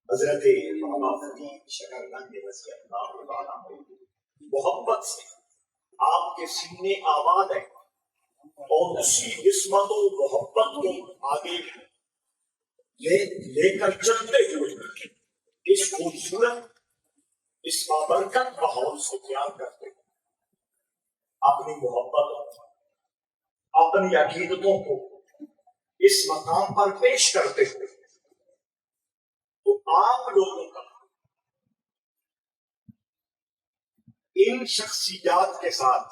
حضرت بابا فرید شکرگنج رضی اللہ تعالیٰ محبت سے آپ کے سینے آباد ہے اور اسی عصمت و محبت کو آگے لے کر چلتے ہوئے اس خوبصورت اس بابرکت ماحول سے پیار کرتے ہیں، اپنی محبت اپنی عقیدتوں کو اس مقام پر پیش کرتے ہوئے تو آپ لوگوں کا ان شخصیات کے ساتھ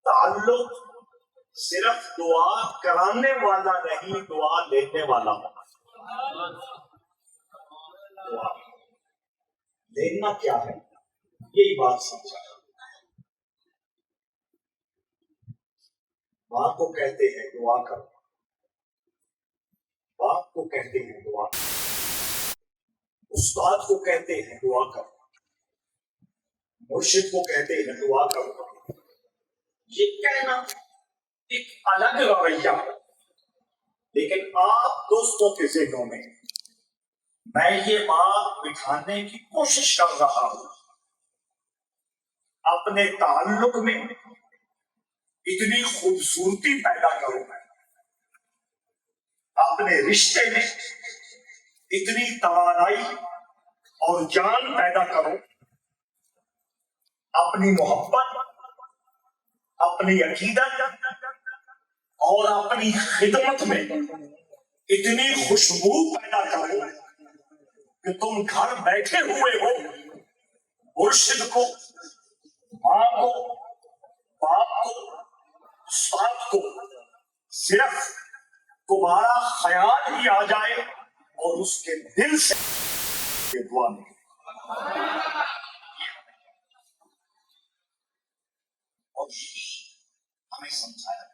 تعلق صرف دعا کرانے والا نہیں، دعا لینے والا ہونا۔ دعا لینا کیا ہے یہی بات سمجھا۔ ماں کو کہتے ہیں دعا کرو، باپ کو کہتے ہیں دعا کرو، استاد کو کہتے ہیں دعا کرو، مرشد کو کہتے ہیں دعا کرو۔ یہ کہنا ایک الگ رویہ ہے، لیکن آپ دوستوں کے ذہنوں میں میں یہ بات بٹھانے کی کوشش کر رہا ہوں، اپنے تعلق میں اتنی خوبصورتی پیدا کرو، اپنے رشتے میں اتنی توانائی اور جان پیدا کرو، اپنی محبت، اپنی عقیدت اور اپنی خدمت میں اتنی خوشبو پیدا کرو کہ تم گھر بیٹھے ہوئے ہو، مرشد کو، ماں کو، باپ کو، استاد کو صرف تمہارا خیال ہی آ جائے اور اس کے دل سے یہ دعا نہیں۔ اور ہمیں سمجھایا،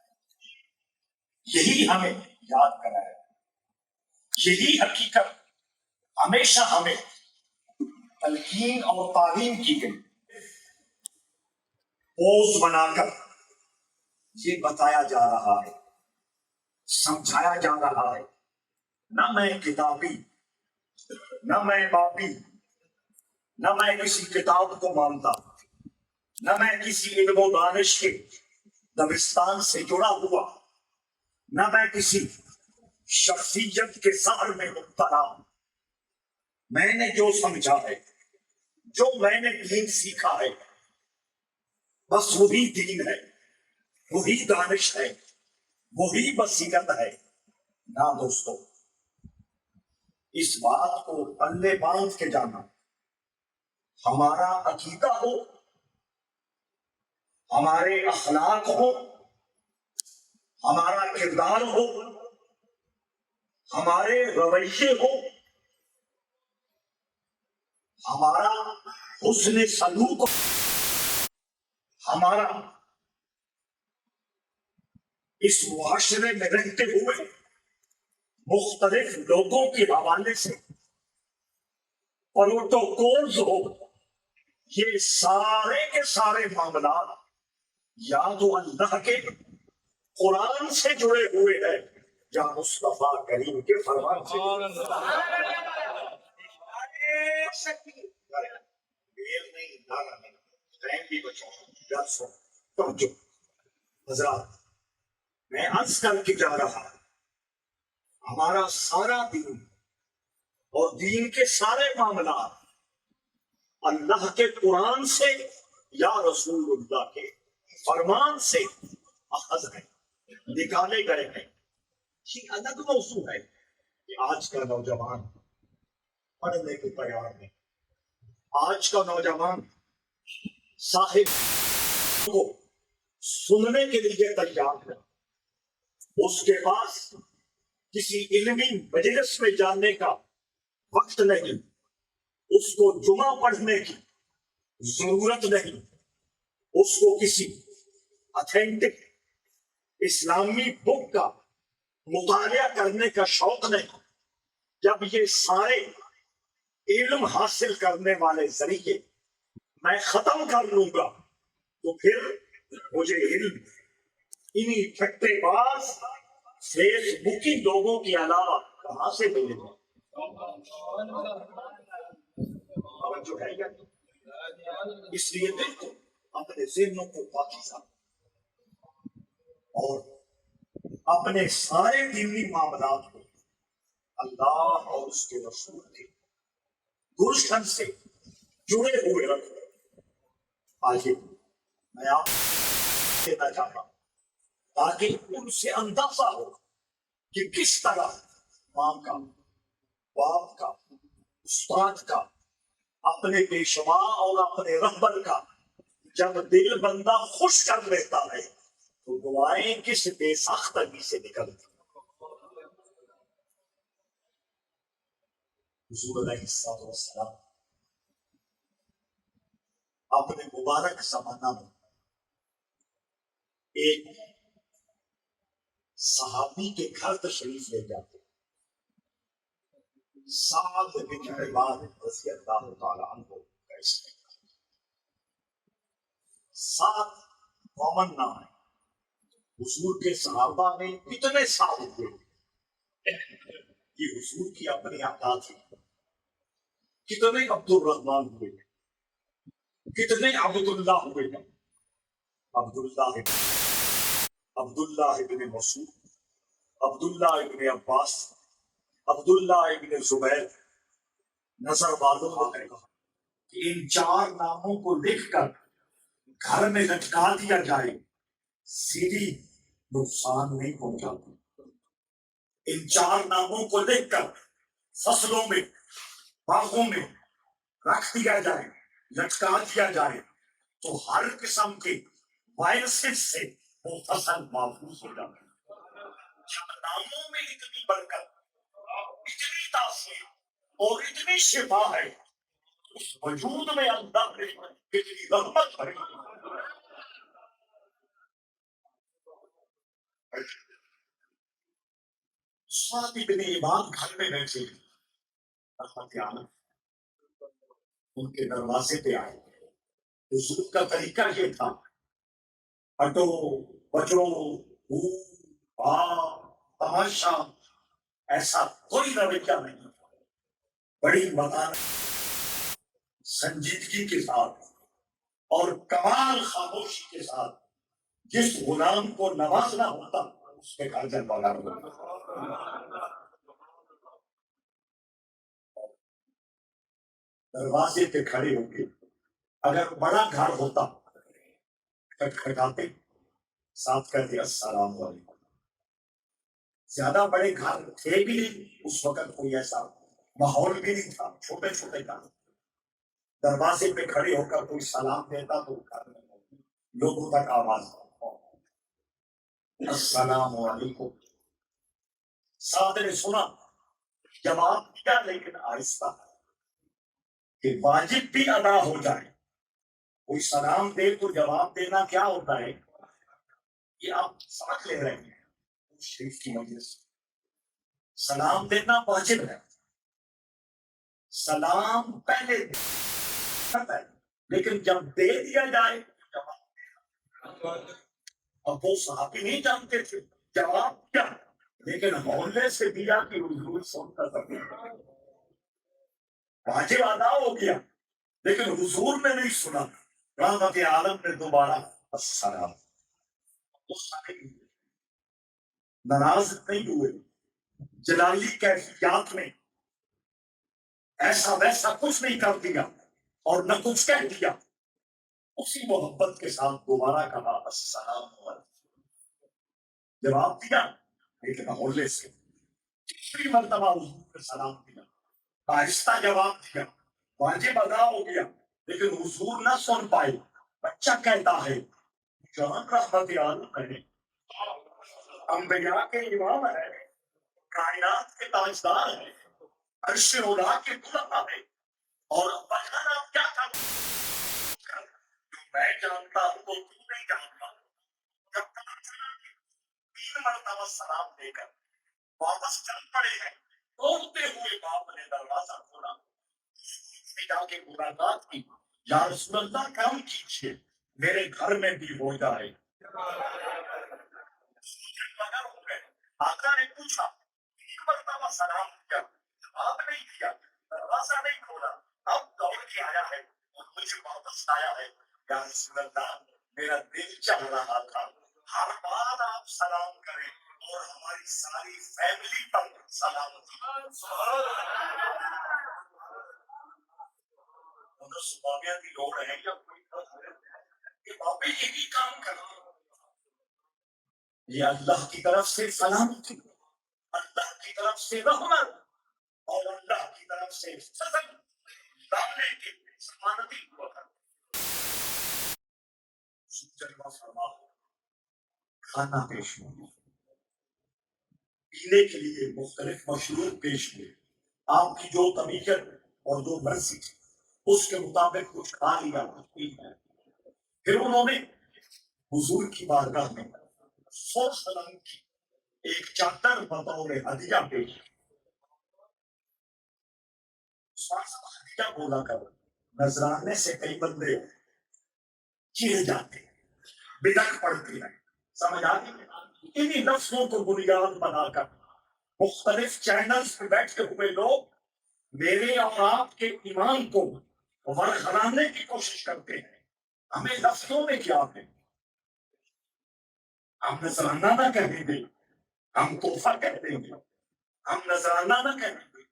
یہی ہمیں یاد کرایا، یہی حقیقت ہمیشہ ہمیں تلقین اور تعلیم کی گئی، پوز بنا کر یہ بتایا جا رہا ہے، سمجھایا جا رہا ہے، نہ میں کتابی، نہ میں باپی، نہ میں کسی کتاب کو مانتا، نہ میں کسی علم و دانش کے دبستان سے جڑا ہوا، نہ میں کسی شخصیت کے سحر میں مبتلا۔ میں نے جو سمجھا ہے، جو میں نے دین سیکھا ہے، بس وہی دین ہے، وہی دانش ہے، وہی بصیرت ہے۔ نہ دوستو، اس بات کو پلے باندھ کے جانا، ہمارا عقیدہ ہو، ہمارے اخلاق ہو، ہمارا کردار ہو، ہمارے رویے ہو، ہمارا حسن سلوک ہو، ہمارا اس معاشرے میں رہتے ہوئے مختلف لوگوں کے حوالے سے پروٹوکولز ہو، یہ سارے کے سارے معاملات یا تو اللہ کے قرآن سے جڑے ہوئے ہیں یا مصطفیٰ کریم کے فرمان سے۔ حضرات، میں عرض کر کے جا رہا، ہمارا سارا دین اور دین کے سارے معاملات اللہ کے قرآن سے یا رسول اللہ کے فرمان سے اخذ ہے، نکالے گئے ہیں۔ یہ الگ موضوع ہے کہ آج کا نوجوان پڑھنے کو تیار نہیں، آج کا نوجوان صاحب کو سننے کے لیے تیار ہے، اس کے پاس کسی علمی مجلس میں جانے کا وقت نہیں، اس کو جمعہ پڑھنے کی ضرورت نہیں، اس کو کسی اتھینٹک اسلامی بک کا مطالعہ کرنے کا شوق نہیں۔ جب یہ سارے علم حاصل کرنے والے ذریعے میں ختم کر لوں گا تو پھر مجھے علم انہی پھٹے باز فیس بکی لوگوں کے علاوہ کہاں سے ملے گا؟ توجہ ہے یا نہیں؟ اس لیے بالکل اپنے ذہنوں کو پاکیزہ اور اپنے سارے دینی معاملات کو اللہ اور اس کے رسول کے گلشن سے جڑے ہوئے رکھو۔ آگے میں آپ سے کہنا چاہتا ہوں تاکہ ان سے اندازہ ہو کہ کس طرح ماں کا، باپ کا، استاد کا، اپنے پیشوا اور اپنے رہبر کا جب دل بندہ خوش کر لیتا ہے تو دعائیں کس بے ساختگی سے نکلتی۔ حضور علیہ السلام اپنے مبارک زمانہ میں ایک صحابی کے گھر تشریف لے جاتے، سعد بن عباد رضی اللہ تعالیٰ عنہ کا اسم۔ سعد کامن نام ہے۔ حضور کے صحابہ میں کتنے سعد ہوئے یہ حضور کی اپنی عادات ہے۔ کتنے عبد الرحمن ہوئے، کتنے عبداللہ ہوئے، عبداللہ ابن مسعود، عبداللہ ابن عباس، عبداللہ ابن زبیر۔ نظر والوں نے کہا کہ ان چار ناموں کو لکھ کر گھر میں لٹکا دیا جائے، سیدھی نقصان نہیں پہنچاتی۔ ان چار ناموں کو لکھ کر فصلوں میں، باغوں میں رکھ دیا جائے، لٹکا دیا جائے تو ہر قسم کے وائرسز سے وہ فصل محفوظ ہو جاتی ہے۔ جب ناموں میں اتنی برکت، اتنی تاثیر اور اتنی شفا ہے، اس وجود میں اللہ نے کتنی رحمت بھری۔ سعد ابن عباد گھر میں بیٹھے، رحمت عالم ان کے دروازے پہ آئے۔ حضور کا طریقہ یہ تھا، ہٹو بچو، ہو آ تماشا، ایسا کوئی رویہ نہیں۔ بڑی مکان سنجیدگی کے ساتھ اور کمال خاموشی کے ساتھ جس غلام کو نوازنا ہوتا اس کے گھر جلوانا ہوتا۔ دروازے پہ کھڑے ہو کے اگر بڑا گھر ہوتا کھٹکھٹاتے، ساتھ کہتے السلام علیکم۔ زیادہ بڑے گھر تھے بھی نہیں اس وقت، کوئی ایسا ماحول بھی نہیں تھا، چھوٹے چھوٹے گھر۔ دروازے پہ کھڑے ہو کر کوئی سلام دیتا تو لوگوں تک آواز السلام علیکم۔ سعد نے سنا، جواب دیا لیکن آہستہ، کہ واجب بھی ادا ہو جائے۔ کوئی سلام دے تو جواب دینا کیا ہوتا ہے، یہ آپ سمجھ لے رہے ہیں شریف کی وجہ سے۔ سلام دینا واجب ہے، سلام پہلے ہے، لیکن جب دے دیا جائے جواب دینا۔ اب وہ صحابی نہیں جانتے تھے جواب کیا، لیکن محلے سے دیا کہ حضور سنتا تھا۔ واجب ادا ہو گیا لیکن حضور نے نہیں سنا۔ رحمت عالم نے دوبارہ السلام، ناراض نہیں ہوئے، جلالی کیفیات میں ایسا ویسا کچھ نہیں کر دیا اور نہ کچھ کہہ دیا، اسی محبت کے ساتھ دوبارہ کہا السلام علیکم۔ جواب دیا لیکن محلے سے تیسری مرتبہ حضور نے سلام دیا، آہستہ جواب دیا، واجب ادا ہو گیا لیکن حضور نہ سن پائے۔ بچہ کہتا ہے جان رحمت عالم ہے، انبیاء کے امام ہے، کائنات کے تاجدار ہے، عرش اولا کے بلند ہے، اور بچہ آپ کیا تھا جو میں جانتا ہوں وہ تو نہیں جانتا۔ جب پتہ چلا کہ 3 مرتبہ سلام دے کر واپس چل پڑے ہیں، دوڑتے ہوئے باپ نے دروازہ کھولا، سے جا کے ملاقات کی، یا رسول اللہ کام کیجیے میرے گھر میں بھی ہو جائے۔ آقا نے پوچھا 3 مرتبہ سلام کیا، جواب نہیں نہیں کیا، دروازہ نہیں کھولا، اب دوڑ کے آیا ہے اور مجھے واپس لایا ہے۔ یا رسول اللہ، میرا دل چاہ رہا تھا ہر بار آپ سلام کریں اور ہماری ساری فیملی پر سلامتی۔ مگر صحابیہ کی لوڑ ہے یا کوئی کہ واپس یہی کام کرنا، یہ اللہ کی طرف سے سلامتی، اللہ کی طرف سے رحمت اور اللہ کی طرف سے فضل ڈالنے کی ضمانتی ہوا کرتی۔ جلوہ فرما کھانا پیش ہو، پینے کے لیے مختلف مشروب پیش ہوئے، آپ کی جو طبیعت اور جو مرضی تھی اس کے مطابق کچھ کھا لیا کچھ پی لیا۔ پھر انہوں نے حضور کی بارگاہ میں سو سلام کی ایک چادر بطور ہدیہ پیش کی۔ ہدیہ بولا کر نذرانے سے کئی بندے چڑ جاتے ہیں، بدعت پڑتے ہیں، سمجھ آتی ہے؟ انہی لفظوں کو بنیاد بنا کر مختلف چینلز پہ بیٹھے ہوئے لوگ میرے اور آپ کے ایمان کو ورغلانے کی کوشش کرتے ہیں۔ ہمیں لفظوں میں کیا ہے، ہم نذرانہ نہ کہیں گے، ہم تحفہ کہہ دیں گے، ہم نذرانہ نہ کہیں گے،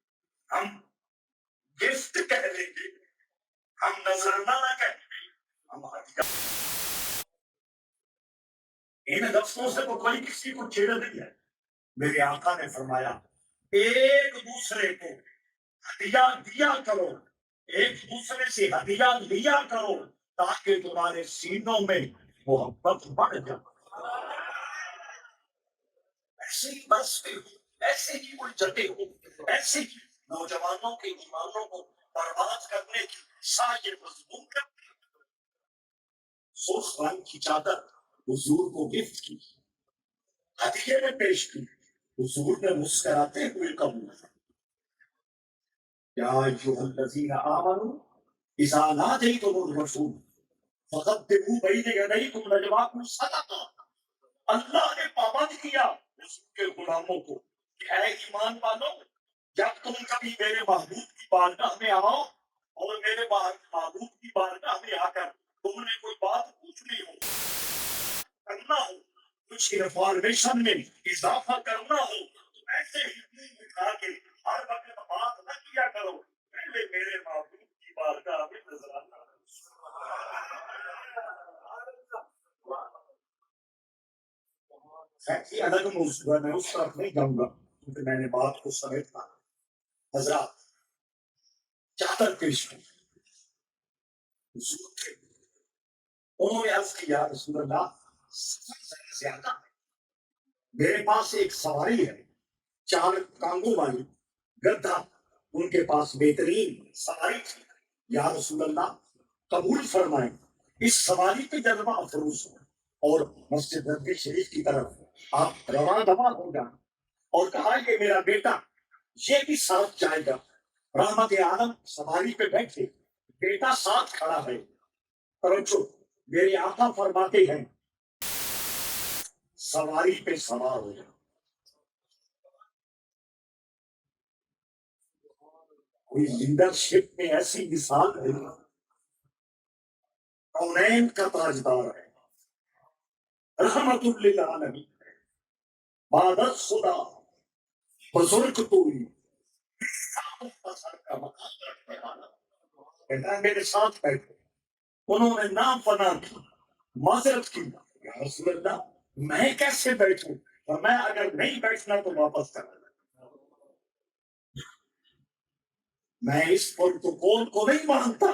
ہم گفٹ کہہ دیں گے، ہم نذرانہ نہ کہیں گے، ہم ہدیہ۔ ان لفظوں سے تو کوئی کسی کو چھیڑ نہیں ہے۔ میرے آقا نے فرمایا ایک دوسرے کو ہدیہ دیا کرو، ایک دوسرے سے ہدیہ لیا کرو تاکہ تمہارے سینوں میں محبت بڑھ جائے۔ ایسے ہی برستے ہو، ایسے ہی الجھتے ہو، ایسے ہی نوجوانوں کے ایمانوں کو برباد کرنے کی سازش مضمون کرتے ہیں۔ سرخ رنگ کی چادر حضور کو گفٹ کی، ہدیے میں پیش کی، حضور نے مسکراتے ہوئے قبول کیا۔ یا ایھا الذین آمنوا اذا ناجیتم الرسول فقدموا بین یدیکم نجواکم صدقہ۔ اللہ نے پابند کیا رسول کے غلاموں کو کہ اے ایمان والو، جب تم کبھی میرے محبوب کی بارگاہ میں آؤ اور میرے محبوب کی بارگاہ میں آ کر تم نے کوئی بات پوچھنی ہو، کرنا ہو، کچھ انفارمیشن میں اضافہ کرنا ہو، تو ایسے ہی منہ اٹھا کے ہر وقت بات نہ کیا کرو، پہلے میرے محبوب کی بارگاہ میں نظر آنا۔ یہ الگ موضوع ہے، میں اس طرف نہیں جاؤں گا کیونکہ میں نے بات کو سمیٹا۔ حضرات چادر پیش کی، حضور تھے، انہوں نے عرض کیا رسول اللہ سفر ذرا زیادہ ہے، میرے پاس ایک سواری ہے 4 ٹانگوں والی گدھا، ان کے پاس بہترین سواری تھی۔ یا رسول اللہ قبول فرمائیں، اس سواری پہ جذبہ افروز ہو اور مسجد نبوی شریف کی طرف آپ رواں دواں ہو جائیں۔ اور کہا کہ میرا بیٹا یہ بھی ساتھ جائے گا۔ رحمت عالم سواری پہ بیٹھے، بیٹا ساتھ کھڑا ہے۔ توجہ، میرے آقا فرماتے ہیں سواری پہ سوار ہو جائے۔ کوئی لیڈرشپ میں ایسی مثال ہے، کونین کا تاجدار ہے، رحمت للعالمین، بادت خدا، بزرگ کوئی، کا مقام رکھنے والا، بیٹا میرے ساتھ بیٹھے۔ انہوں نے نام فنا کی، معذرت کی، یا رسول اللہ میں کیسے بیٹھوں، اور میں اگر نہیں بیٹھنا تو واپس کر دینا۔ میں اس پروٹوکول کو نہیں مانتا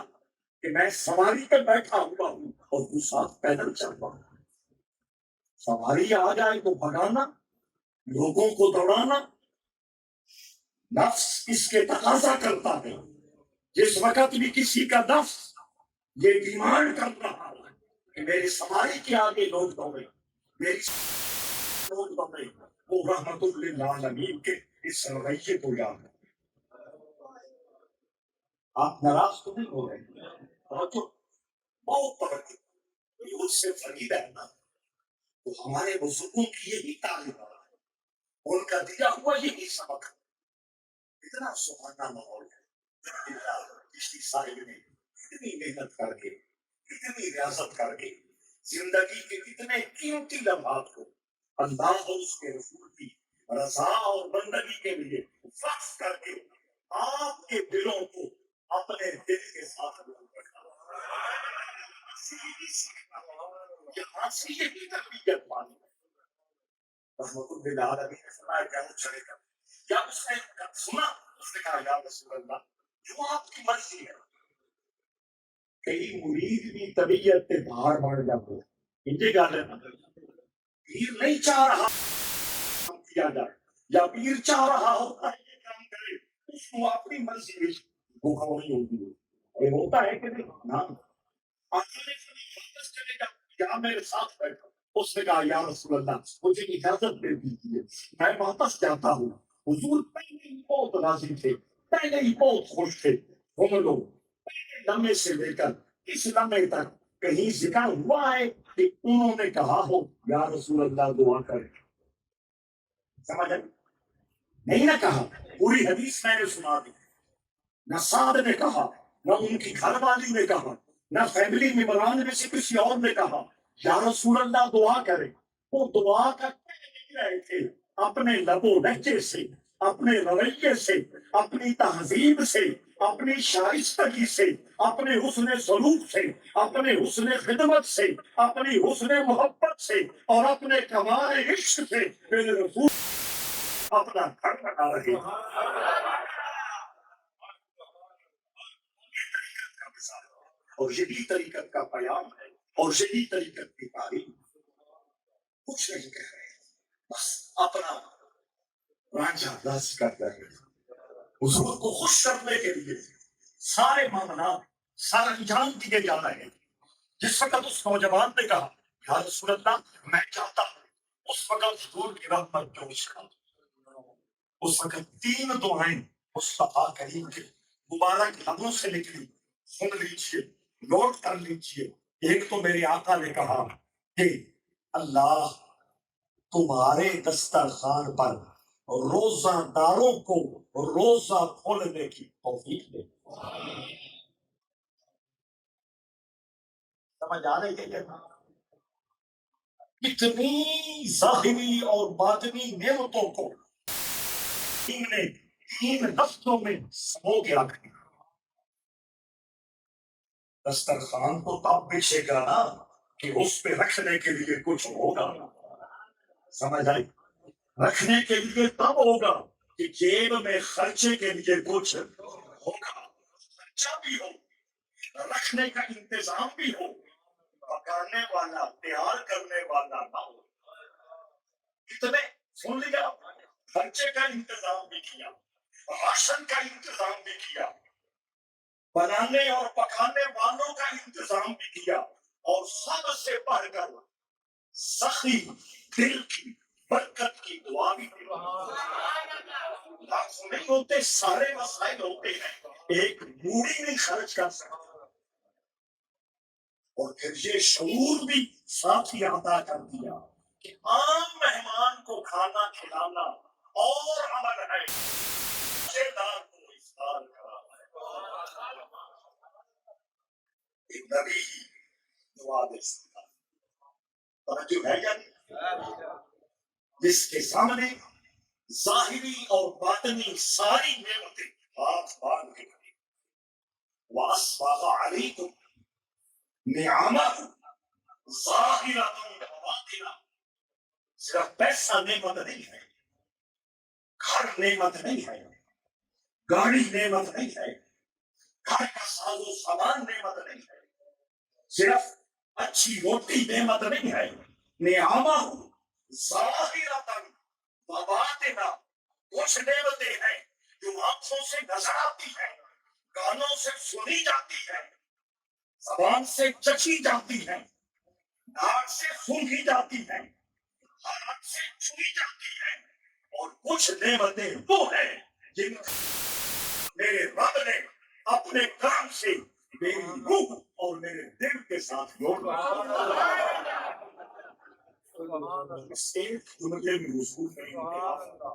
کہ میں سواری پہ بیٹھا ہوا ہوں اور تو ساتھ پیدل چل رہا ہوں۔ سواری آ جائے تو بھگانا، لوگوں کو دوڑانا، نفس اس کے تقاضا کرتا ہے۔ جس وقت بھی کسی کا نفس یہ ڈیمانڈ کر رہا ہے کہ میری سواری کے آگے لوگ دوڑے، میری لوگ دوڑے، وہ رحمت للعالمین کے اس رویے کو یاد ہے۔ آپ ناراض تو نہیں ہو رہے؟ توجہ، بہت توجہ، اس سے فرید رہنا تو ہمارے بزرگوں کی یہی تعلیم ہے، ان کا دیا ہوا یہی سبق ہے اتنا سہانا ماحول ہے، کشتی صاحب نے اتنی محنت کر کے، اتنی ریاضت کر کے زندگی کے اتنے قیمتی لمحات کو اللہ اور اس کے رسول کی رضا اور بندگی کے لیے وقف کر کے آپ کے دلوں کو اپنے دل کے ساتھ جوڑ رکھا۔ یہاں سے یہی تربیت پانی رحمت اللہ علیہ نے فرمایا کیا وہ چلے گا، کیا اس نے سنا؟ اس نے کہا یا رسول اللہ جو آپ کی مرضی ہے۔ کئی مرید بھی طبیعت کے باہر بڑھ جاتے ہیں، یہ گل ہے نا، پیر نہیں چاہ رہا کیا جائے یا پیر چاہ رہا ہوتا ہے یہ کام کرے، اس کو اپنی مرضی میں دھوکہ نہیں ہوتی ہے، یہ ہوتا ہے کہ نہیں نا۔ آقا نے فرمایا واپس چلے جا یا میرے ساتھ بیٹھو۔ اس نے کہا یا رسول اللہ مجھے اجازت دے دیجیے میں واپس جاتا ہوں۔ حضور پہلے ہی بہت راضی تھے، پہلے ہی بہت خوش تھے، ہم لوگ پہلے لمحے سے لے کر اس لمحے تک کہیں ذکر ہوا ہے کہ انہوں نے کہا ہو یا رسول اللہ دعا کرے؟ سمجھ آئی؟ نہیں نہ کہا، پوری حدیث میں نے سنا دی، نہ سعد نے کہا، نہ ان کی گھر والی نے کہا، نہ فیملی ممبران میں سے کسی اور نے کہا یا رسول اللہ دعا کرے۔ وہ دعا کا کہہ نہیں رہے تھے، اپنے لب و لہجے سے، اپنے رویے سے، اپنی تہذیب سے، اپنی شائستگی سے، اپنے حسن سلوک سے، اپنے حسن خدمت سے، اپنی حسن محبت سے اور اپنے کمال عشق سے میرے رسول اپنا گھر بنا رہے ہیں۔ طریقت کا مثال اور یہی طریقت کا پیام ہے اور یہی طریقت کی تعلیم۔ کچھ نہیں کہہ رہے، بس اپنا رانجھا راضی کر رہے ہیں، حضور کو خوش کرنے کے لیے سارے معاملات سارا انجام دیے جا رہے ہیں۔ جس وقت اس نوجوان نے کہا یا رسول اللہ میں چاہتا ہوں، اس وقت حضور کی رحمت جوش کھا، اس وقت تین دعائیں مصطفیٰ کریم کے مبارک لبوں سے نکلی، سن لیجیے، نوٹ کر لیجیے۔ ایک تو میرے آقا نے کہا کہ اللہ تمہارے دسترخوان پر روزہ داروں کو روزہ کھولنے کی توفیق دے۔ سمجھ آ رہی ہے؟ اتنی ظاہری اور باطنی نعمتوں کو نے تین لفظوں میں سمو کے رکھ دیا۔ دسترخوان تو تب پیچھے گا نا کہ اس پہ رکھنے کے لیے کچھ ہوگا، سمجھ آئی؟ رکھنے کے لیے تب ہوگا کہ جیب میں خرچے کے لیے کچھ ہوگا، خرچہ بھی ہو، رکھنے کا انتظام بھی ہو، پکانے والا تیار کرنے والا نہ ہو۔ کتنے سن لیا، خرچے کا انتظام بھی کیا، راشن کا انتظام بھی کیا، بنانے اور پکانے والوں کا انتظام بھی کیا، اور سب سے بڑھ کر سخی دل کی برکت کی دعا بھی کی۔ لاکھ نہیں ہوتے، سارے مسائل ہوتے ہیں، ایک موڑی نہیں خرچ کر سکتا۔ اور پھر یہ شعور بھی ساتھ ہی عطا کر دیا کہ عام مہمان کو کھانا کھلانا اور عمل ہے، رشتے دار کو افطار کرانا ہے۔ ایک نبی ہی دعا دے سکتا، توجہ ہے یا نہیں؟ جس کے سامنے ظاہری اور باطنی ساری نعمتیں ہاتھ باندھ کے کھڑی، وَأَسْبَغَ عَلَيْكُمْ نِعَمَهُ ظَاهِرَةً وَبَاطِنَةً۔ صرف پیسہ نعمت نہیں ہے، گھر نعمت نہیں ہے، گاڑی نعمت نہیں ہے، گھر کا ساز و سامان نعمت نہیں ہے، صرف اچھی روٹی نعمت نہیں ہے۔ نعمتہ ظاہرۃ وباطنہ، کچھ نعمتیں ہیں جو آنکھوں سے نظر آتی ہیں، کانوں سے سنی جاتی ہیں، زبان سے چچی جاتی ہیں، ناک سے سونگھی جاتی ہیں، ہاتھ سے چھوئی جاتی ہیں، اور کچھ نعمتیں وہ ہیں جن میرے رب نے اپنے کام سے میری روح اور میرے دل کے ساتھ جوڑ دیا۔ اس ایک جملے میں وصول نہیں ہوگا،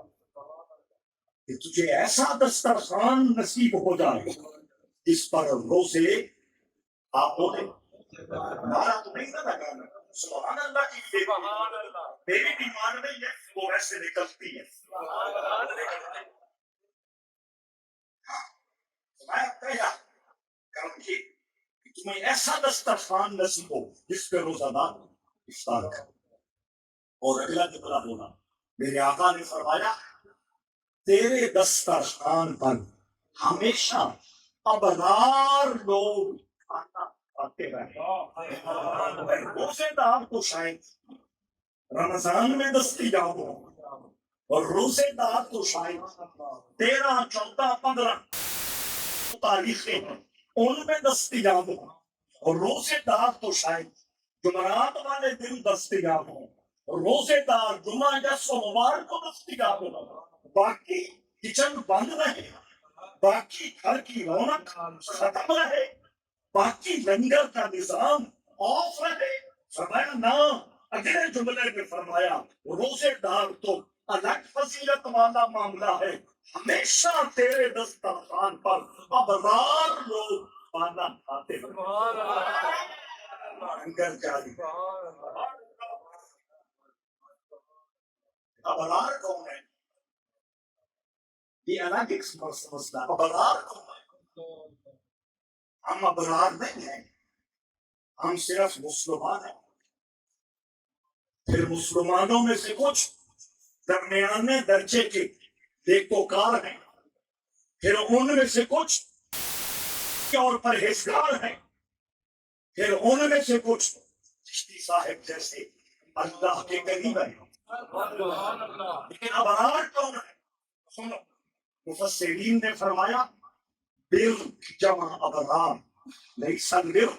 کہ تجھے ایسا دسترخوان نصیب ہو جائے جس پر روزے آپ بولے نعرہ تو نہیں نہ لگانا سبحان اللہ کی میری بیمار نہیں ہے وہ ایسے نکلتی ہے میں پہلا کرم یہ کہ تمہیں ایسا دسترخوان نصیب ہو جس پہ روزہ دار افطار کرے اور اگلا جملہ بولا میرے آقا نے فرمایا تیرے دسترخوان پر ہمیشہ ابرار لوگ کھانا کھاتے رہے روزے دار تو شاید رمضان میں دستیاب ہو اور روزے دار تو شاید 13 14 15 تاریخیں ان میں دستیاب ہو اور روزے دار تو شاید جمعرات والے دن دستیاب ہو روزے دار جمعہ یا سوموار کو دستیاب ہو باقی کچن بند رہے باقی گھر کی رونق ختم رہے باقی لنگر کا نظام آف رہے فرمایا نہ اگلے جملے میں فرمایا روزے دار تو الگ فضیلت والا معاملہ ہے ہمیشہ تیرے دسترخوان پر ابرار لوگ کھانا کھاتے لنگر جاری ابرار کون ہے یہ الگ ایک مسئلہ ابرار کون ہے ہم ابرار نہیں ہیں ہم صرف مسلمان ہیں پھر مسلمانوں میں سے کچھ درمیانے درجے کے نیکوکار ہیں پھر ان میں سے کچھ اور پرہیزگار ہیں پھر ان میں سے کچھ چشتی صاحب جیسے اللہ کے قریب ہیں لیکن ابرار کون ہے سنو مفسرین نے فرمایا بر جمع ابرار لیس البر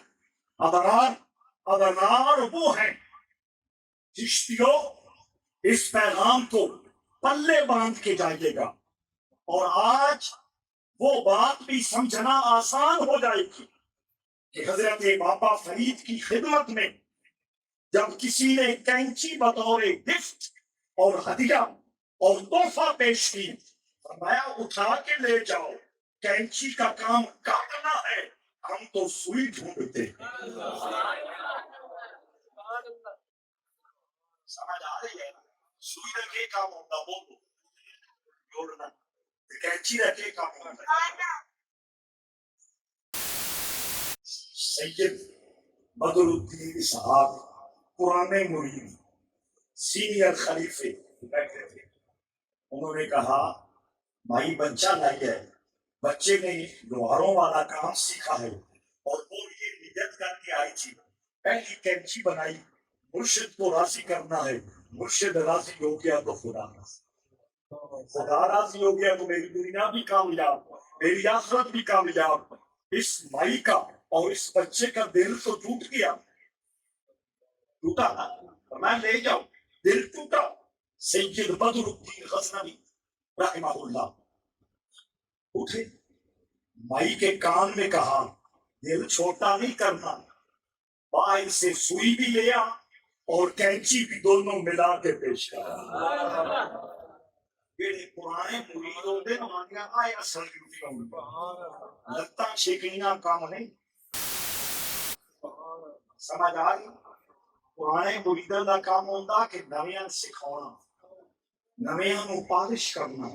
ابرار وہ ہیں چشتیوں اس پیغام کو پلے باندھ کے جائیے گا اور آج وہ بات بھی سمجھنا آسان ہو جائے گی کہ حضرت بابا فرید کی خدمت میں جب کسی نے کینچی بطور گفٹ اور ہدیہ اور تحفہ پیش کی فرمایا اٹھا کے لے جاؤ کینچی کا کام کاٹنا ہے ہم تو سوئی ڈھونڈتے سمجھ آ رہی ہے سوئی رکھے کام ہوتا بولو جوڑنا کینچی رکھے کام ہوتا سید بدر الدین صاحب پرانے مرید سینئر خلیفے بیٹھے تھے انہوں نے کہا بھائی بچہ لائی ہے بچے نے لوہاروں والا کام سیکھا ہے اور وہ یہ نیت کر کے آئی تھی پہلی کینچی بنائی مرشد کو راضی کرنا ہے مرشد راضی ہو گیا تو خدا راضی ہو گیا تو میری دنیا بھی کامیاب میری آخرت بھی کامیاب اس مائی کا اور اس بچے کا دل تو ٹوٹ گیا ٹوٹا میں لے جاؤں دل ٹوٹا سید بدر الدین غزنوی رحمہ اللہ اٹھے مائی کے کان میں کہا دل چھوٹا نہیں کرنا باہر سے سوئی بھی لیا اور کینچی بھی دونوں ملا کے پیش کرا یہ پرانے مرید ہوتے ہمارے آئے اصل لگتا شیکنیاں کام نہیں سمجھ آئی پرانے مریدوں کا کام ہوتا کہ نویاں سکھانا نویاں نو پالش کرنا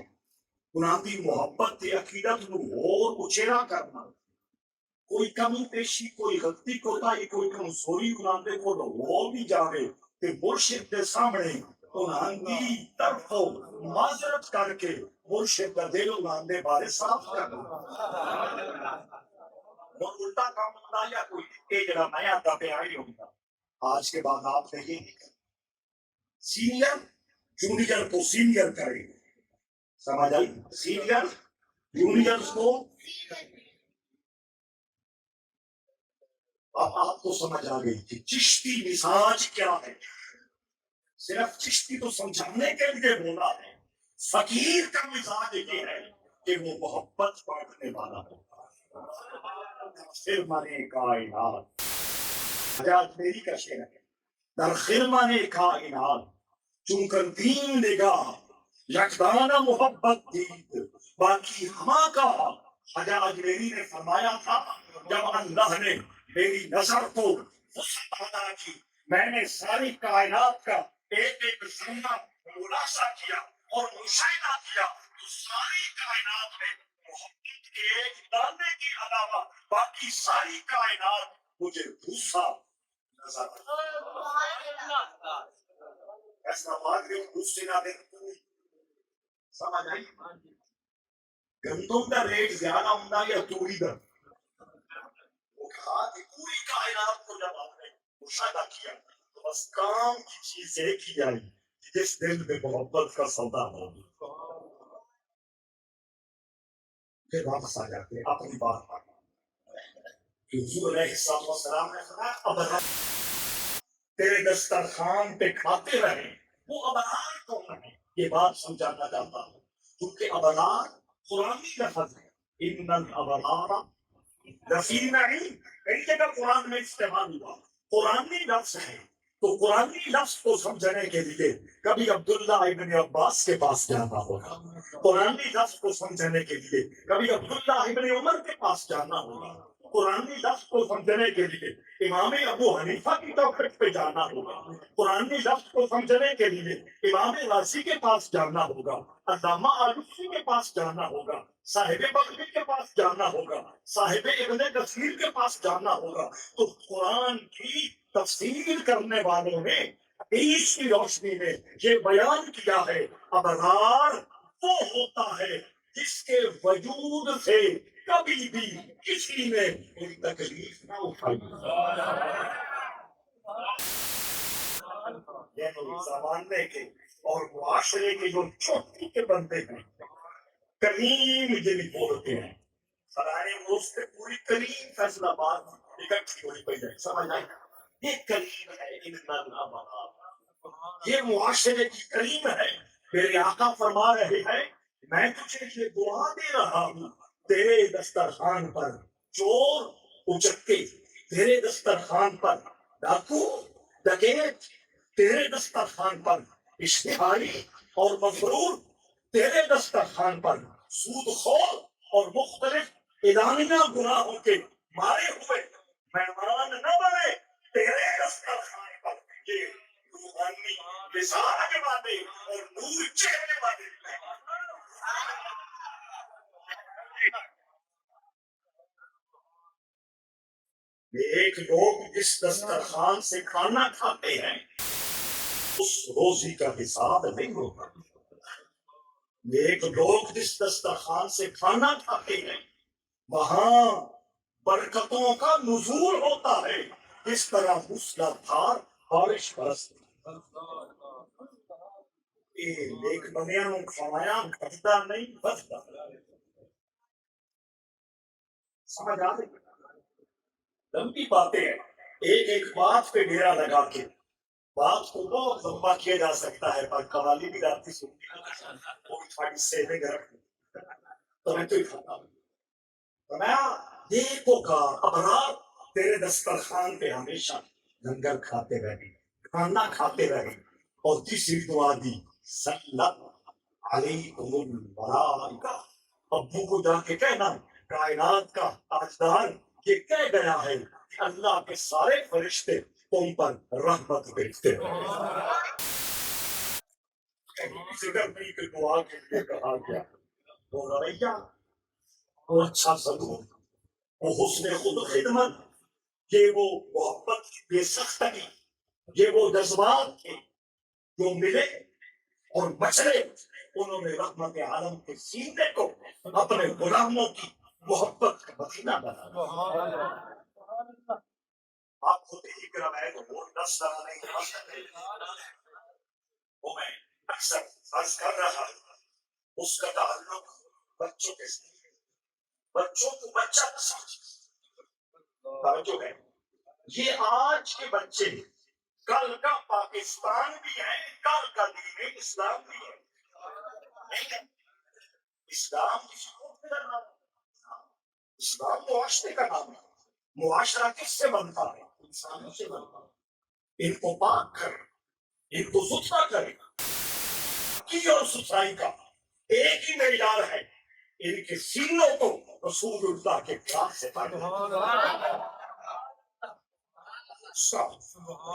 انہاں دی محبت تے عقیدت نو اور اچیرا کرنا کوئی کمی پیشی کوئی غلطی کوتاہی کوئی کمزوری انہاں دے کول ہو بھی جاوے تے مرشد دے سامنے انہاں دی طرف معذرت کر کے مرشد دا دل انہاں دے بارے صاف کرنا اور الٹا کام ہوتا یا کوئی کہ جڑا نیا دا پہ آئی ہوتا آج کے بعد آپ نے یہ نہیں کرنا سینئر جونیئر کو سینئر کرے سمجھ آئی سینئر جونیئر کو اب آپ کو سمجھ آ گئی کہ چشتی مزاج کیا ہے صرف چشتی کو سمجھانے کے لیے بولا ہے فقیر کا مزاج یہ ہے کہ وہ محبت بانٹنے والا ہے پھر مانے کائنات حجاج میری کا شعر ہے در خرمن کائنات چون کر دین نگاہ یکدانہ محبت دید باقی ہما کا. خواجہ اجمیری نے فرمایا تھا جب اللہ نے میری نظر کو وسعت عطا کی، میں نے ساری کائنات کا ایک ایک ذرہ ملاحظہ کیا اور مشاہدہ کیا، تو ساری کائنات میں محبت کے ایک دانے کے علاوہ باقی ساری کائنات مجھے بھوسا نظر آئی. ایسا بات کہ غصے نہ دے سمجھ آئی. گندم کا ریٹ زیادہ ہوتا یا توڑی کا؟ وہ کہا کہ پوری کائنات کو جب آپ نے مشاہدہ کیا تو بس کام کی چیز ایک ہی آئی، جس دل میں محبت کا سودا ہوگی. پھر واپس آ جاتے ہیں اپنی بات پر کہ حضور علیہ السلام نے فرمایا ابرار تیرے دسترخوان پہ کھاتے رہے. وہ ابرار کون ہے یہ بات سمجھانا چاہتا ہوں، کیونکہ ابرار قرآنی لفظ ہے. ان الابرار لفی نعیم، کئی جگہ قرآن میں استعمال ہوا، قرآنی لفظ ہے. تو قرآنی لفظ کو سمجھنے کے لیے کبھی عبداللہ ابن عباس کے پاس جانا ہوگا، قرآنی لفظ کو سمجھنے کے لیے کبھی عبداللہ ابن عمر کے پاس جانا ہوگا، قرآنی لفظ کو سمجھنے کے لیے امام ابو حنیفہ کی توقیق پہ جانا ہوگا، قرآنی لفظ کو سمجھنے کے لیے امام راضی کے پاس جانا ہوگا، علامہ آلوسی کے پاس جانا ہوگا، صاحب بغوی کے پاس جانا ہوگا، صاحب ابن کثیر کے پاس جانا ہوگا. تو قرآن کی تفسیر کرنے والوں نے حدیث کی روشنی میں یہ بیان کیا ہے ابرار وہ ہوتا ہے جس کے وجود سے کبھی بھی کسی نے کوئی تکلیف نہ اٹھائی. یہ زمانے کے اور معاشرے کے جو چھوٹے کے بندے ہیں کریم جن بولتے ہیں فلانے روز سے پوری کریم فیصلہ بات اکٹھی ہوئی پڑ جائے. سمجھ آئی؟ یہ کریم ہے یہ معاشرے کی کریم ہے. میرے آقا فرما رہے ہیں میں تجھے یہ دعا دے رہا ہوں تیرے دسترخوان پر چور اچکے، تیرے دسترخوان پر ڈاکو ڈکیت، تیرے دسترخوان پر اشتہاری اور مغرور، تیرے دسترخوان پر سود خور اور مختلف اعلانیہ گناہوں کے مارے ہوئے مہمان نہ بنے. تیرے دسترخوان پر یہ روحانی مزاج والے اور نور چہرے والے ایک لوگ جس دسترخوان سے کھانا کھاتے ہیں اس روزی کا حساب نہیں ہوتا. ایک لوگ جس دسترخوان سے کھانا کھاتے ہیں وہاں برکتوں کا نزول ہوتا ہے. اس طرح موسلا دھار بارش برستی. ایک بنیا کھایا گھٹتا نہیں بچتا. سمجھ آ رہی؟ لمبی باتیں ہیں، ایک ایک بات پہ ڈیرا لگا کے بات کو بہت لمبا کیا جا سکتا ہے، پر قوالی بھی رات کی سنتی وہ تھوڑی سیدھے گھر تو میں تو ہی کھاتا ہوں. میں دیکھو کا ابرار تیرے دسترخوان پہ ہمیشہ لنگر کھاتے رہے، کھانا کھاتے رہے. اور تیسری دعا دی سلت علیکم الملائکہ. ابو کو جا کے کہنا کائنات کا تاجدار یہ کہہ گیا ہے کہ اللہ کے سارے فرشتے تم پر رحمت بھیجتے ہیں. ذکر نہیں کہ دعا کے لیے کہا گیا وہ رویہ، وہ اچھا سلوک، وہ حسن خود خدمت، یہ وہ محبت کی بے سختگی، یہ وہ جذبات تھے جو ملے اور بچڑے. انہوں نے رحمت عالم کے سینے کو اپنے غلاموں کی محبت کا مدینہ بنا. آپ خود ہی کرم ہے تو وہ 10 طرح نہیں کر سکتے. وہ میں اکثر عرض کر رہا ہوں اس کا تعلق بچوں کے ساتھ، بچوں کو بچہ توجہ ہے. یہ آج کے بچے کل کا پاکستان بھی ہے، کل کا دین اسلام بھی ہے. اسلام کسی کو کرنا، اسلام معاشرے کا نام ہے. معاشرہ کس سے بنتا ہے؟ انسانوں سے بنتا ہے. ان کو پاک کر، ان کو ستھرا کرے. پاکی اور ستھرائی کا ایک ہی معیار ہے، ان کے سینوں کو رسول اللہ کے پیار سے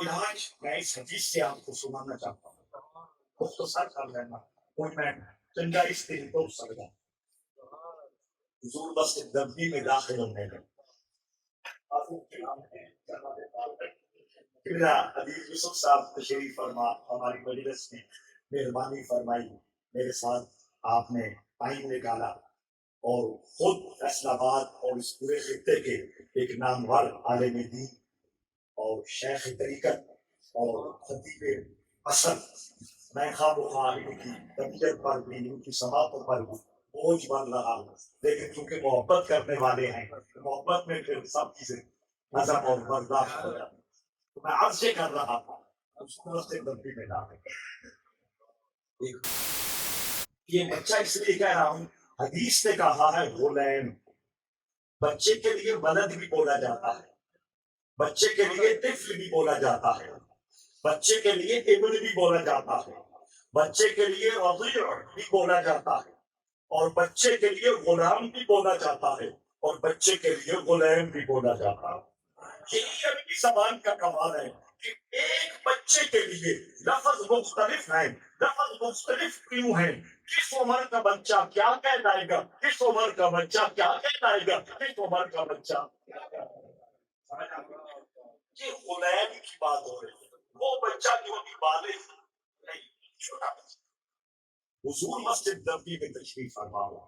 علاج میں اس حدیث سے آپ کو سنانا چاہتا ہوں، مختصر کر لینا، کوئی میں چنگا اس دن تو سکتا۔ حضور مسجد نبوی میں داخل ہونے لگے، حدیث یوسف صاحب تشریف فرما ہماری مجلس میں مہربانی فرمائی، میرے ساتھ آپ نے ٹائم نکالا اور خود فیصل آباد اور اس پورے خطے کے ایک نامور عالم دین اور شیخ طریقت اور خطیب اصل، میں خواہ بخواہ ان کی طبیعت پر بھی ان کی سماعتوں پر بھی بوجھ بن رہا ہوں، لیکن چونکہ محبت کرنے والے ہیں، محبت میں پھر سب چیزیں نظم اور برداشت ہو جاتی، تو میں عرض یہ کر رہا تھا سے غلطی میں ڈال یہ بچہ اس لیے کہہ رہا ہوں، حدیث نے کہا ہے غلام، بچے کے لیے ولد بھی بولا جاتا ہے، بچے کے لیے طفل بھی بولا جاتا ہے، بچے کے لیے ابن بھی بولا جاتا ہے، بچے کے لیے رضیع بھی بولا جاتا ہے، اور بچے کے لیے غلام بھی بولا جاتا ہے، اور بچے کے لیے غلام بھی بولا جاتا ہے۔ یہی عربی زبان کا کمال ہے کہ ایک بچے کے لیے لفظ مختلف ہیں، لفظ مختلف کیوں ہیں؟ کس عمر کا بچہ کیا کہلائے گا، کس عمر کا بچہ کیا کہلائے گا، کس عمر کا بچہ کیا کہلائے گا۔ یہ غلام کی بات ہو رہی ہے، وہ بچہ جو ابھی بالغ نہیں، چھوٹا بچہ۔ حضور مسجد نبوی میں تشریف فرما ہوا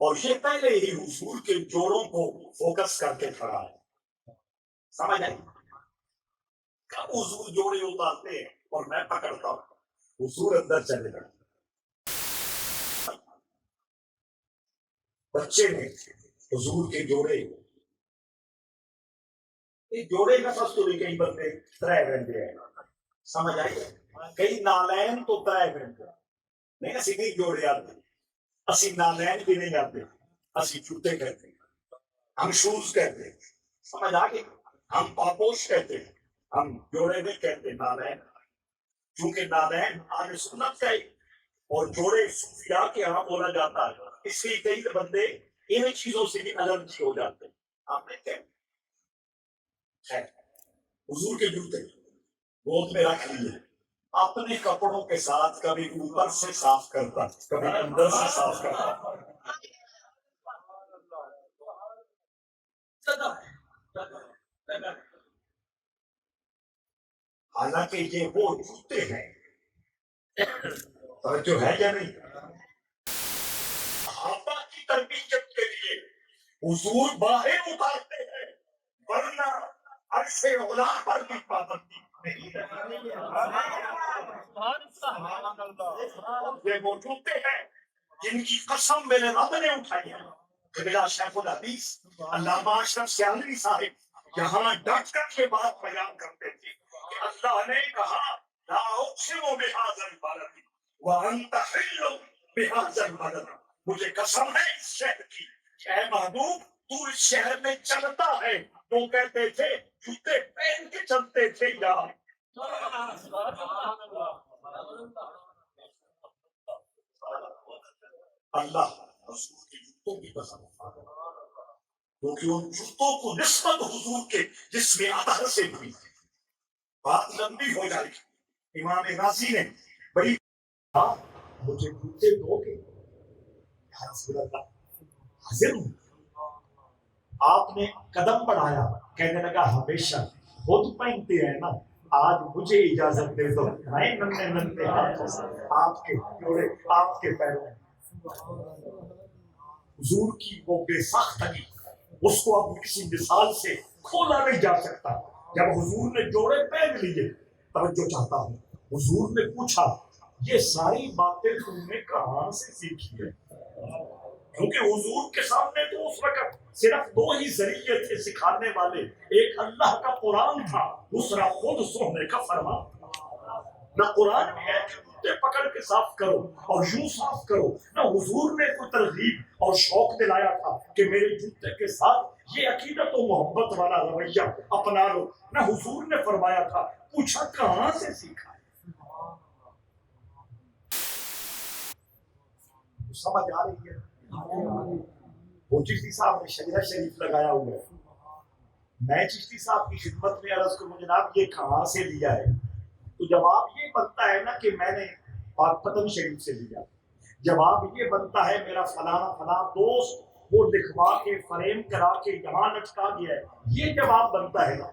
اور یہ پہلے ہی حضور کے جوڑوں کو فوکس کر کے کھڑا ہے، سمجھ آئی؟ کب حضور جوڑے اتارتے ہیں اور میں پکڑتا ہوں، حضور اندر چلے گا، بچے نے حضور کے جوڑے، جوڑے کا سس تو کئی بندے ترے بندے ہیں، سمجھ آئی؟ کئی نالین تو ترے بندے نہیں، اسی نہیں جوڑے آتے، اسی نالین بھی نہیں آتے، اسی جوتے کہتے ہیں، ہم شوز کہتے ہیں، سمجھ آگے؟ ہم پاپوش کہتے ہیں، ہم جوڑے نہیں کہتے نالین، کیونکہ نالین آج سنت کا اور جوڑے صوفیاء کے یہاں بولا جاتا ہے، اس لیے کئی بندے ان چیزوں سے بھی الرجی ہو جاتے ہیں۔ آپ نے کہا حضور کے جوتے گود میں رکھ لیے، اپنے کپڑوں کے ساتھ کبھی اوپر سے صاف کرتا، کبھی اندر سے صاف کرتا۔ حالانکہ یہ وہ جوتے ہیں، توجہ ہے یا نہیں؟ صحابہ کی تربیت کے لیے حضور باہر اتارتے ہیں، ورنہ عرش اولا پر بھی پابندی نہیں ہے۔ یہ وہ جوتے ہیں جن کی قسم میرے رب نے اٹھائی ہے۔ قبلہ شیخ الحدیث علامہ اشرف سیالوی صاحب یہاں ڈٹ کر کے بات بیان کرتے تھے کہ اللہ نے کہا لا اقسم بہذا البلد وانت حل بہذا البلد، مجھے قسم ہے اس شہر کی، اے محبوب تو اس شہر میں چلتا ہے، تو کہتے تھے جوتے پہن کے چلتے تھے یار۔ اللہ رسول کے جوتوں کی قسم، کیونکہ ان جوتوں کو نسبت حضور کے جسم اطہر سے ہوئی، بات لمبی ہو جائے گی۔ امام غازی نے بڑی کہا مجھے جوتے دو گے یا رسول اللہ؟ حاضر ہوں۔ آپ نے قدم بڑھایا، کہنے لگا ہمیشہ خود پہنتے ہیں نا، آج مجھے اجازت دے دو، میں ننھے ننھے ہاتھوں سے آپ کے جوڑے آپ کے پیروں میں۔ حضور کی وہ بے ساختگی، اس کو اب کسی مثال سے کھولا نہیں جا سکتا۔ جب حضور نے جوڑے پہن لیے، توجہ چاہتا ہوں، حضور نے پوچھا یہ ساری باتیں تم نے کہاں سے سیکھی ہے؟ کیونکہ حضور کے سامنے تو اس وقت صرف دو ہی ذریعے تھے سکھانے والے، ایک اللہ کا قرآن تھا، دوسرا خود سونے کا فرمان تھا۔ نہ قرآن میں ہے کہ جوتے پکڑ کے صاف کرو اور یوں صاف کرو، نہ حضور نے کوئی ترغیب اور شوق دلایا تھا کہ میرے جوتے کے ساتھ یہ عقیدت و محبت والا رویہ اپنا لو، نہ حضور نے فرمایا تھا پوچھا کہاں سے سیکھا۔ سمجھ آ رہی ہے؟ وہ چشتی صاحب نے شجرہ شریف لگایا ہوا ہے. میں چشتی صاحب کی خدمت میں عرض کروں جناب یہ کہاں سے لیا ہے؟ تو جواب یہ بنتا ہے نا کہ میں نے پاک پتن شریف سے لیا. جواب یہ بنتا ہے میرا فلانا فلاں دوست وہ لکھوا کے فریم کرا کے یہاں لٹکا گیا ہے. یہ جواب بنتا ہے نا.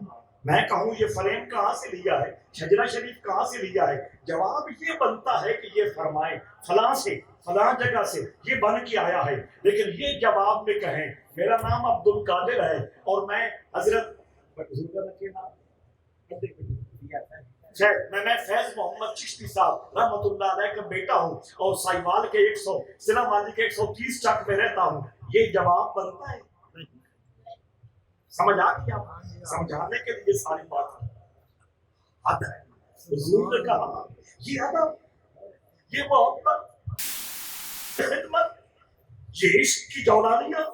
میں کہوں یہ فریم کہاں سے لیا ہے، شجرہ شریف کہاں سے لیا ہے، جواب یہ بنتا ہے کہ یہ فرمائے فلاں سے فلاں جگہ سے یہ بن کے آیا ہے. لیکن یہ جواب میں کہیں میرا نام عبد القادر ہے اور میں حضرت میں فیض محمد چشتی صاحب رحمۃ اللہ علیہ کا بیٹا ہوں اور سائیوال کے 100 ضلع ماضی کے 130 چک میں رہتا ہوں. یہ جواب بنتا ہے. سمجھ آ گئی آپ؟ سمجھانے کے لیے ساری بات حد ہے. حضور نے کہا یہ ادب، یہ محبت، خدمت، یہ عشق کی جولانیاں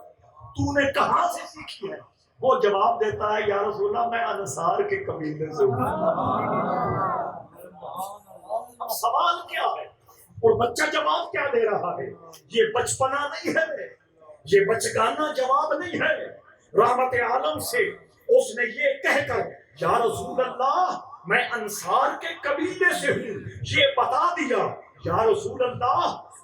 تو نے کہاں سے سیکھی ہے؟ وہ جواب دیتا ہے یا رسول اللہ میں انصار کے قبیلے سے ہوں. اب سوال کیا ہے اور بچہ جواب کیا دے رہا ہے؟ یہ بچپنا نہیں ہے، یہ بچگانہ جواب نہیں ہے. رحمت عالم سے اس نے یہ کہہ کر یا رسول اللہ میں انصار کے قبیلے سے ہوں یہ بتا دیا. یا رسول اللہ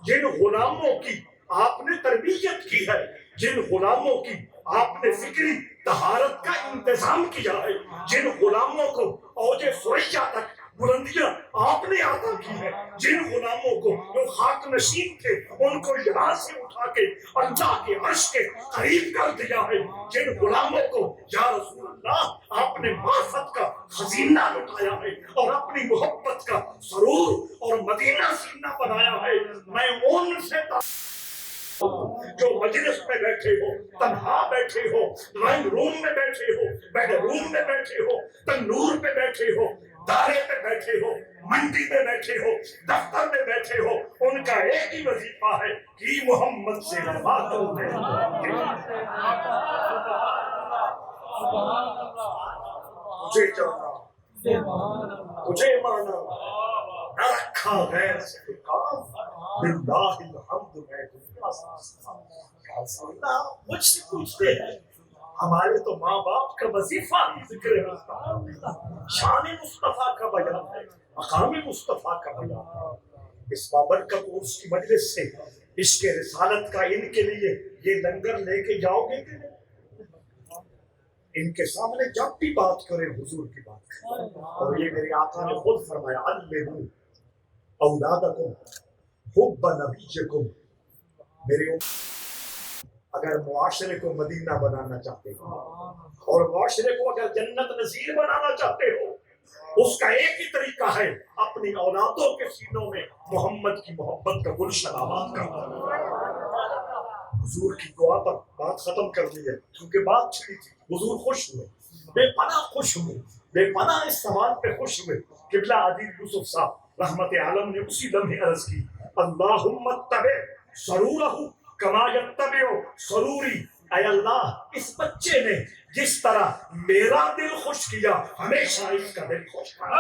جن غلاموں کی آپ نے تربیت کی ہے، جن غلاموں کی آپ نے فکری طہارت کا انتظام کیا ہے، جن غلاموں کو اوج ثریا تک بلندیاں آپ نے عطا کی ہے، جن غلاموں کو جو خاک نشین تھے ان کو یہاں سے اٹھا کے اللہ کے عرش کے قریب کر دیا ہے، جن غلاموں کو یا رسول اللہ آپ نے معرفت کا خزینہ لٹایا ہے اور اپنی محبت کا سرور اور مدینہ سینہ بنایا ہے. میں ان سے جو مجلس میں بیٹھے ہو، تنہا بیٹھے ہو، ڈرائنگ روم میں بیٹھے ہو، بیڈ روم میں بیٹھے ہو، تندور پہ بیٹھے ہو، دارے پہ بیٹھے ہو، منڈی میں بیٹھے ہو، دفتر میں بیٹھے ہو، ان کا ایک ہی وظیفہ ہے کہ محمد سے باتوں میں تجھے جانا تجھے مانا نہ رکھا غیر سے کام للہ الحمد میں مجھ سے پوچھتے ہیں ہمارے تو ماں باپ کا وظیفہ ہی ذکر ہے، شان مصطفیٰ کا بیان ہے، مقام مصطفیٰ کا بیان ہے. اس بابرکت اس کی مجلس سے عشق رسالت کا ان کے لیے یہ لنگر لے کے جاؤ گے کہ نہیں؟ ان کے سامنے جب بھی بات کرے حضور کی بات کرے. اور یہ میرے آقا نے خود فرمایا علموا اولادکم حب نبیکم. میرے اگر معاشرے کو مدینہ بنانا چاہتے ہو اور معاشرے کو اگر جنت نظیر بنانا چاہتے ہو، اس کا ایک ہی طریقہ ہے اپنی اولادوں کے سینوں میں محمد کی محبت کا گلشن آباد کرنا. حضور کی دعا پر بات ختم کر دی ہے کیونکہ بات چھڑی تھی. حضور خوش ہوئے، بے پناہ خوش ہوئے، بے پناہ اس سوال پہ خوش ہوئے. قبلہ عادل یوسف صاحب رحمت عالم نے اسی لمحے عرض کی اللہم اتبع سرورہ کما یتبع سروری. اے اللہ اس بچے نے جس طرح میرا دل خوش کیا ہمیشہ اس کا دل خوش کرنا.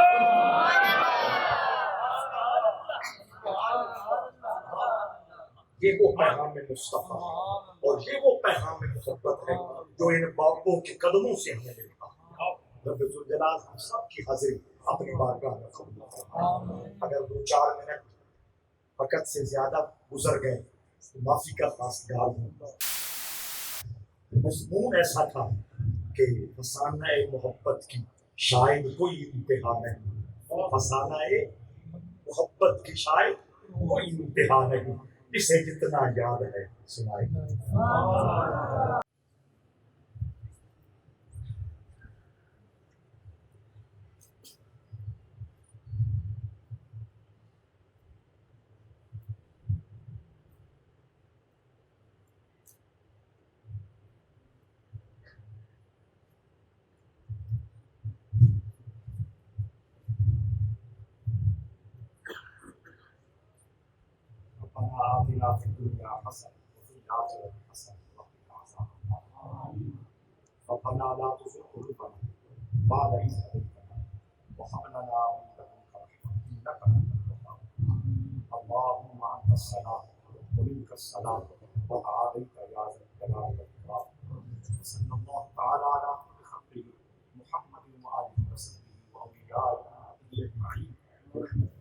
یہ وہ پیغام مصطفیٰ اور یہ وہ پیغام محبت ہے جو ان باپوں کے قدموں سے ہمیں ملتا ہے. رب ذوالجلال ہم سب کی حاضری اپنی بارگاہ میں قبول کرے. اگر 2-4 منٹ وقت سے زیادہ گزر گئے تو معافی کا خواستگار ہوں. مضمون ایسا تھا کہ فسانہ محبت کی شاید کوئی انتہا نہیں، فسانہ محبت کی شاید کوئی انتہا نہیں، اسے جتنا یاد ہے سنائے. آتنا فی الدنیا حسنة وفی الآخرة حسنة وقنا عذاب النار. ربنا لا تزغ قلوبنا بعد إذ هديتنا وهب لنا من لدنك رحمة إنك أنت الوهاب. اللهم أنت السلام ومنك ومنك السلام وتعاليت يا ذا الجلال والإكرام صلى الله تعالى على خير خلقه محمد وآله وصحبه وأوليائه أجمعين برحمتك